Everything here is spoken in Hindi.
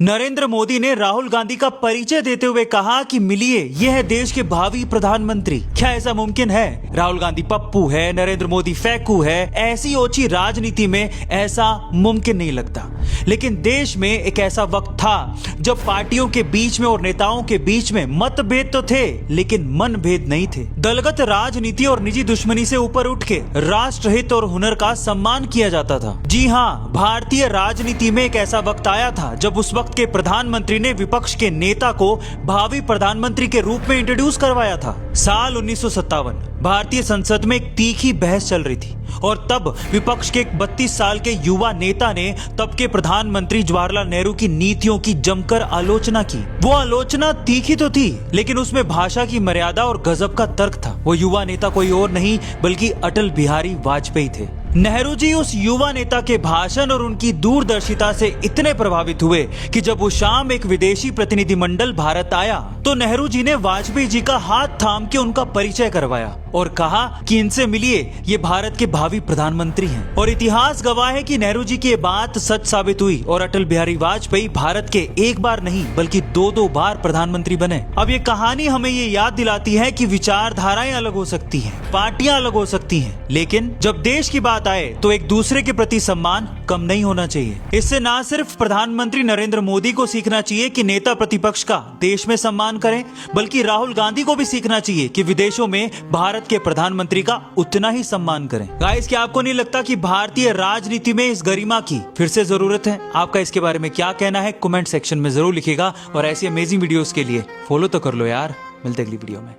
नरेंद्र मोदी ने राहुल गांधी का परिचय देते हुए कहा कि मिलिए, यह है देश के भावी प्रधानमंत्री। क्या ऐसा मुमकिन है? राहुल गांधी पप्पू है, नरेंद्र मोदी फैकू है। ऐसी ओछी राजनीति में ऐसा मुमकिन नहीं लगता। लेकिन देश में एक ऐसा वक्त था जब पार्टियों के बीच में और नेताओं के बीच में मतभेद तो थे, लेकिन मनभेद नहीं थे। दलगत राजनीति और निजी दुश्मनी से ऊपर उठ के राष्ट्रहित और हुनर का सम्मान किया जाता था। जी हाँ, भारतीय राजनीति में एक ऐसा वक्त आया था जब उस वक्त के प्रधानमंत्री ने विपक्ष के नेता को भावी प्रधानमंत्री के रूप में इंट्रोड्यूस करवाया था। साल 1957 भारतीय संसद में एक तीखी बहस चल रही थी और तब विपक्ष के एक 32 साल के युवा नेता ने तब के प्रधानमंत्री जवाहरलाल नेहरू की नीतियों की जमकर आलोचना की। वो आलोचना तीखी तो थी, लेकिन उसमें भाषा की मर्यादा और गजब का तर्क था। वो युवा नेता कोई और नहीं बल्कि अटल बिहारी वाजपेयी थे। नेहरू जी उस युवा नेता के भाषण और उनकी दूरदर्शिता से इतने प्रभावित हुए कि जब वो शाम एक विदेशी प्रतिनिधिमंडल भारत आया तो नेहरू जी ने वाजपेयी जी का हाथ थाम के उनका परिचय करवाया और कहा कि इनसे मिलिए, ये भारत के भावी प्रधानमंत्री हैं। और इतिहास गवाह है कि नेहरू जी की ये बात सच साबित हुई और अटल बिहारी वाजपेयी भारत के एक बार नहीं बल्कि दो बार प्रधानमंत्री बने। अब ये कहानी हमें ये याद दिलाती है कि विचारधाराएं अलग हो सकती हैं, पार्टियां अलग हो सकती हैं, लेकिन जब देश की बात आए तो एक दूसरे के प्रति सम्मान कम नहीं होना चाहिए। इससे ना सिर्फ प्रधानमंत्री नरेंद्र मोदी को सीखना चाहिए कि नेता प्रतिपक्ष का देश में सम्मान करें, बल्कि राहुल गांधी को भी सीखना चाहिए कि विदेशों में भारत के प्रधानमंत्री का उतना ही सम्मान करें। गाइस, क्या आपको नहीं लगता कि भारतीय राजनीति में इस गरिमा की फिर से जरूरत है? आपका इसके बारे में क्या कहना है कमेंट सेक्शन में जरूर लिखिएगा और ऐसी अमेजिंग वीडियोस के लिए फॉलो तो कर लो यार। मिलते अगली वीडियो में।